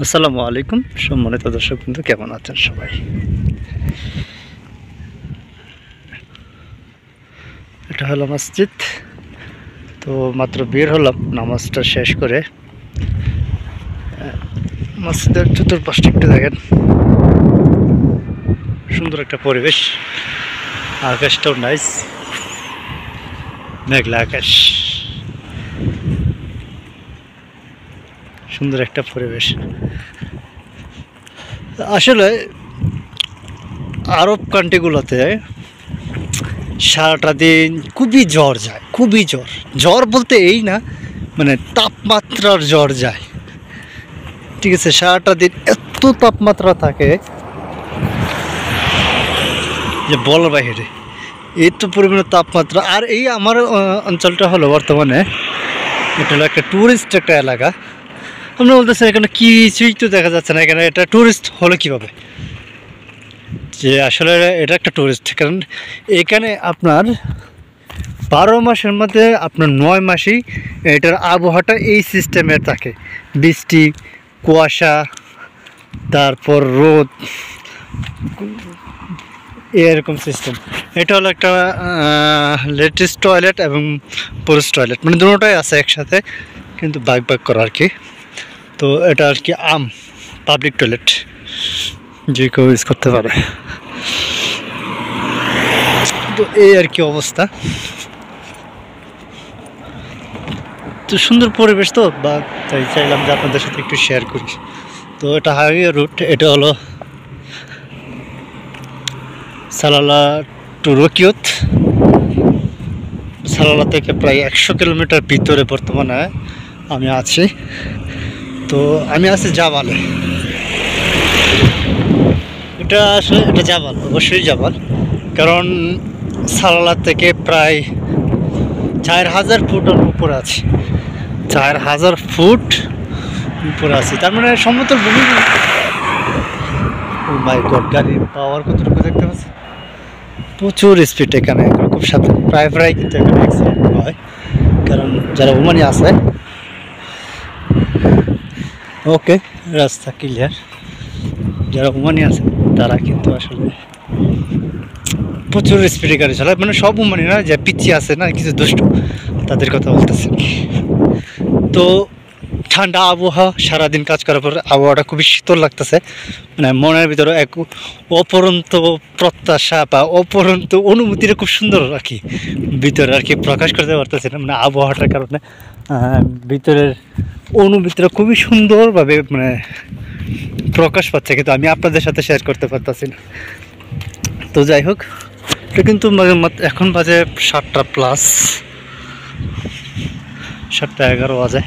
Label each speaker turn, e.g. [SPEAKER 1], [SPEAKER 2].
[SPEAKER 1] আসসালামু আলাইকুম সম্মানিত দর্শক বন্ধু, কেমন আছেন সবাই? এটা হলো মসজিদ। তো মাত্র বের হলাম নামাজটা শেষ করে। মসজিদের চতুর্পাশটা একটু দেখেন, সুন্দর একটা পরিবেশ, আকাশটাও নাইস, মেঘলা আকাশ, সুন্দর একটা পরিবেশ। আসলে আরব কান্ট্রিগুলোতে সারাটা দিন খুবই জ্বর যায়, খুবই জ্বর বলতে এই না, মানে তাপমাত্রার জ্বর যায়। ঠিক আছে, সারাটা দিন এত তাপমাত্রা থাকে যে বলার বাইরে, এত পরিমাণে তাপমাত্রা। আর এই আমার অঞ্চলটা হলো বর্তমানে এটা হলো একটা ট্যুরিস্ট একটা এলাকা। আমরা বলতেছি এখানে কিছুই তো দেখা যাচ্ছে না, এখানে এটা ট্যুরিস্ট হলো কীভাবে? যে আসলে এটা একটা টুরিস্ট, কারণ এখানে আপনার 12 মাসের মধ্যে আপনার 9 মাসেই এটার আবহাওয়াটা এই সিস্টেমের থাকে। বৃষ্টি, কুয়াশা, তারপর রোদ, এরকম সিস্টেম। এটা হলো একটা লেডিস টয়লেট এবং পুরুষ টয়লেট, মানে দুটোটাই আছে একসাথে, কিন্তু ভাগ ভাগ করা আর কি। তো এটা আর কি পাবলিক টয়লেট, যে কেউ ইউজ করতে পারে। তো এই আর কি অবস্থা। তো সুন্দর পরিবেশ, তো বা তাই চাইলাম যে আপনাদের সাথে একটু শেয়ার করি। তো এটা হাইওয়ে রুট, এটা হলো সালালা টু রকিয়ত। সালালা থেকে প্রায় 100 কিলোমিটার ভিতরে বর্তমানে আমি আছি। তো আমি আছি জাবালে। এটা আসলে এটা জাবাল, অবশ্যই জাবাল, কারণ সালালা থেকে প্রায় 4000 ফুট উপরে আছে, 4000 ফুট উপরে আছে। তার মানে সমতল ভূমি। ও মাই গড, গাড়ির পাওয়ার কতটুকু দেখতে পাচ্ছি, প্রচুর স্পিড এখানে, খুব সাথে প্রায় কিন্তু এখানে অ্যাক্সিডেন্ট হয়, কারণ যারা ওমানি আছে। ওকে, রাস্তা ক্লিয়ার। যারা ওমানি আছে তারা কিন্তু আসলে প্রচুর স্পিডে গাড়ি চালায়, মানে সব ওমানি না, যে পিছিয়ে আছে না কিছু দুষ্টু, তাদের কথা বলতেছে। তো ঠান্ডা আবহাওয়া, সারাদিন কাজ করার পর আবহাওয়াটা খুবই শীতল লাগতেছে, মানে মনের ভিতরে এক অপরন্ত প্রত্যাশা বা অপরন্ত অনুভূতিটা খুব সুন্দর আর কি ভিতরে আর কি প্রকাশ করতে পারতেছে না, মানে আবহাওয়াটার কারণে ভিতরের অনুভূতিটা খুবই সুন্দরভাবে মানে প্রকাশ পাচ্ছে, কিন্তু আমি আপনাদের সাথে শেয়ার করতে পারতেছি না। তো যাই হোক, এটা কিন্তু এখন বাজে 7টা প্লাস, 7টা 11 বাজে।